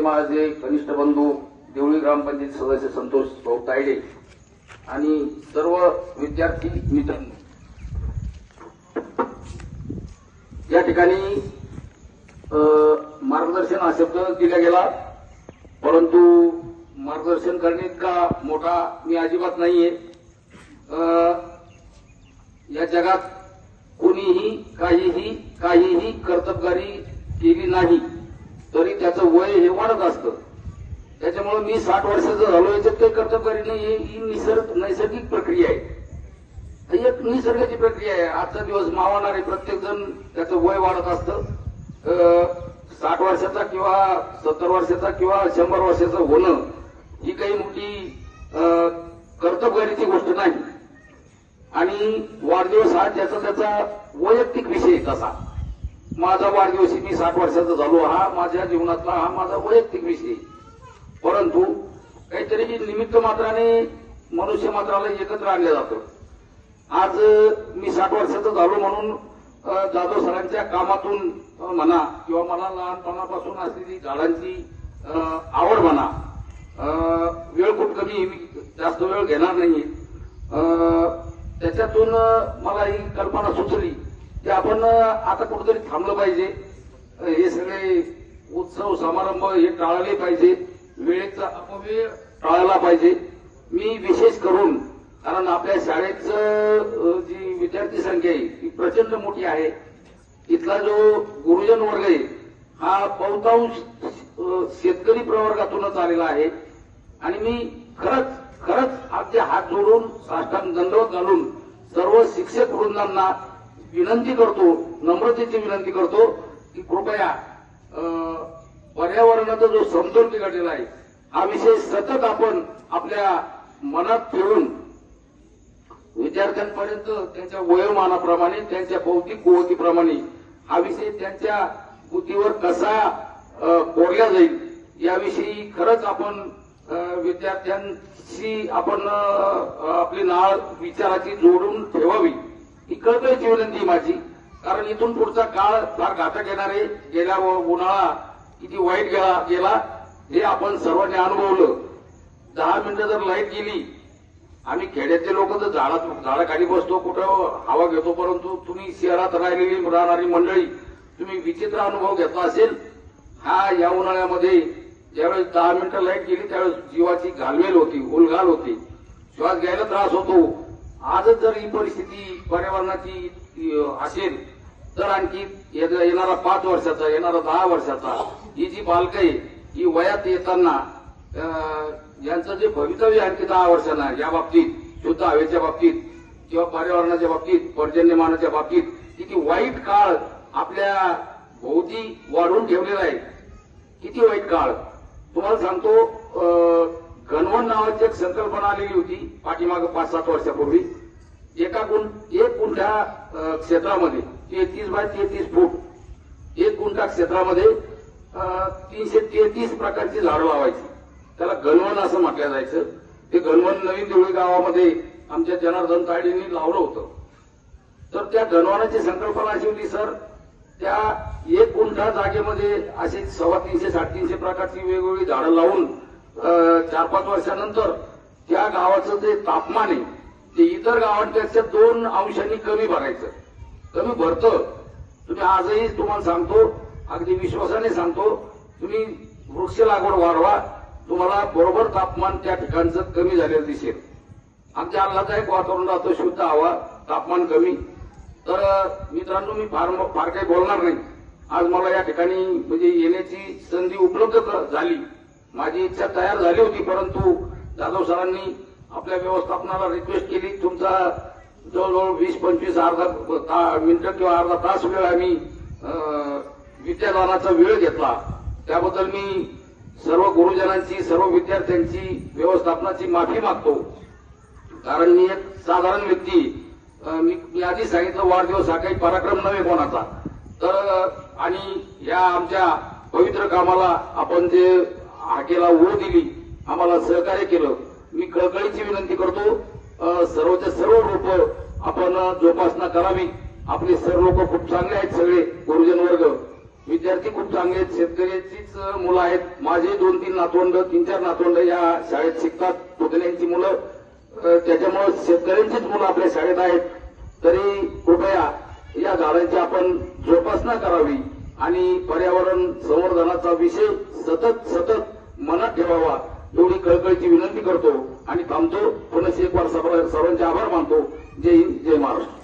माझे कनिष्ठ बंधू देवळी ग्रामपंचायत सदस्य संतोष भाऊ तायडे आणि सर्व विद्यार्थी मित्रांनो, या ठिकाणी मार्गदर्शन हा शब्द दिला गेला, परंतु मार्गदर्शन करणे इतका मोठा मी अजिबात नाहीये। या जगात कोणीही काहीही कर्तबगारी केली नाही तरी त्याचं वय हे वाढत असतं। त्याच्यामुळे मी 60 वर्षाचं झालो याच्यात काही कर्तबगारी नाही, ही नैसर्गिक प्रक्रिया आहे, एक निसर्गाची प्रक्रिया आहे। आजचा दिवस मावणारे प्रत्येक जण त्याचं वय वाढत असतं। 60 वर्षाचा किंवा 70 वर्षाचा किंवा 100 वर्षाचं होणं ही काही मोठी कर्तबगारीची गोष्ट नाही। आणि वाढदिवस हा त्याचा वैयक्तिक विषय तसा माझा वाढदिवस मी 60 वर्षाचा झालो हा माझ्या जीवनातला हा माझा वैयक्तिक विषय, परंतु काहीतरी निमित्त मात्राने मनुष्य मात्राला एकत्र आणलं जातं। आज मी 60 वर्षाचा झालो म्हणून जाधव सरांच्या कामातून म्हणा किंवा मला लहानपणापासून असलेली झाडांची आवड म्हणा, वेळ खूप कमी, मी जास्त वेळ घेणार नाही, त्याच्यातून मला ही कल्पना सुचली की आपण आता कुठेतरी थांबलं पाहिजे, हे सगळे उत्सव समारंभ हे टाळले पाहिजे, वेळेचा अपव्यय टाळला पाहिजे। मी विशेष करून कारण आपल्या शाळेचं जी विद्यार्थी संख्या आहे ती प्रचंड मोठी आहे, इथला जो गुरुजन वर्ग आहे हा बहुतांश शेतकरी प्रवर्गातूनच आलेला आहे आणि मी खरंच आपले हात जोडून साष्टांग दंडवत घालून सर्व शिक्षक वृंदांना विनंती करतो, नम्रतेची विनंती करतो की कृपया पर्यावरणाचा जो समतोल बिघडलेला आहे हा विषय सतत आपण आपल्या मनात ठेवून विद्यार्थ्यांपर्यंत त्यांच्या वयोमानाप्रमाणे त्यांच्या बौद्धिक कुवतीप्रमाणे हा विषय त्यांच्या बुद्धीवर कसा कोरला जाईल याविषयी खरंच आपण विद्यार्थ्यांशी आपण आपली नाळ विचाराची जोडून ठेवावी ही कळकळीची विनंती माझी। कारण इथून पुढचा काळ फार घातक येणार आहे। गेल्या उन्हाळा किती वाईट गेला हे आपण सर्वांनी अनुभवलं। 10 मिनिटं जर लाईट गेली, आम्ही खेड्यातले लोक तर झाडाखाली बसतो, कुठं हवा घेतो, परंतु तुम्ही शहरात राहणारी मंडळी तुम्ही विचित्र अनुभव घेतला असेल। हा या उन्हाळ्यामध्ये ज्यावेळेस 10 मिनिटं लाईट गेली त्यावेळेस जीवाची घालमेल होती, उलघाल होती, श्वास घ्यायला त्रास होतो। आजच जर ही परिस्थिती पर्यावरणाची असेल तर आणखी येणारा 5 वर्षाचा, येणारा 10 वर्षाचा ही जी बालकं आहे ही वयात येताना यांचं जे भवितव्य आणखी 10 वर्षांना या बाबतीत, शुद्ध हवेच्या बाबतीत किंवा पर्यावरणाच्या बाबतीत, पर्जन्यमानाच्या बाबतीत किती वाईट काळ आपल्या भोवती वाढून ठेवलेला आहे, किती वाईट काळ। तुम्हाला सांगतो, गणवन नावाची एक संकल्पना आलेली होती पाठीमागे 5-7 वर्षापूर्वी। एक गुंठा क्षेत्रामध्ये 33 बाय 33 फूट, 1 गुंठा क्षेत्रामध्ये 333 प्रकारची झाडं लावायची, त्याला गणवन असं म्हटलं जायचं। ते गणवन नवीन देवळी गावामध्ये आमच्या जनार्दन तायडेंनी लावलं होतं। तर त्या गणवनाची संकल्पना अशी होती सर, त्या 1 गुंठा जागेमध्ये अशी 350-350 प्रकारची वेगवेगळी झाडं लावून 4-5 वर्षानंतर त्या गावाचं जे तापमान आहे ते इतर गावांपेक्षा 2 अंशांनी कमी भरतं। तुम्ही आजही तुम्हाला सांगतो, अगदी विश्वासाने सांगतो, तुम्ही वृक्ष लागवड वाढवा, तुम्हाला बरोबर तापमान त्या ठिकाणचं कमी झालेलं दिसेल। आमच्या आल्हादायक वातावरण राहतं, शुद्ध हवा, तापमान कमी। तर मित्रांनो, मी फार काही बोलणार नाही। आज मला या ठिकाणी म्हणजे येण्याची संधी उपलब्ध झाली, माझी इच्छा तयार झाली होती, परंतु जाधव सरांनी आपल्या व्यवस्थापनाला रिक्वेस्ट केली, तुमचा जवळजवळ 20-25 अर्धा मिनिटं किंवा अर्धा तास वेळ आम्ही विद्यादानाचा वेळ घेतला, त्याबद्दल मी सर्व गुरुजनांची, सर्व विद्यार्थ्यांची, व्यवस्थापनाची माफी मागतो। कारण मी एक साधारण व्यक्ती, मी आधी सांगितलं वाढदिवस हा काही पराक्रम नव्हे कोणाचा, तर आणि या आमच्या पवित्र कामाला आपण जे हाकेला ओढ दिली, आम्हाला सहकार्य केलं, मी कळकळीची विनंती करतो, सर्वच्या सर्व लोक आपण जोपासना करावी। आपले सर्व लोक खूप चांगले आहेत, सगळे गुरुजन वर्ग विद्यार्थी खूप चांगले आहेत, शेतकऱ्याचीच मुलं आहेत. माझे 2-3 नातवंड 3-4 नातवंड या शाळेत शिकतात, पुतण्यांची मुलं. त्याच्यामुळे शेतकऱ्यांचीच मुलं आपल्या शाळेत आहेत. तरी कृपया या झाडांची आपण जोपासना करावी आणि पर्यावरण संवर्धनाचा विषय सतत मनात ठेवावा एवढी कळकळीची विनंती करतो आणि थांबतो. पुन्हा एक वार सर्वांचे आभार मानतो. जय हिंद, जय महाराष्ट्र.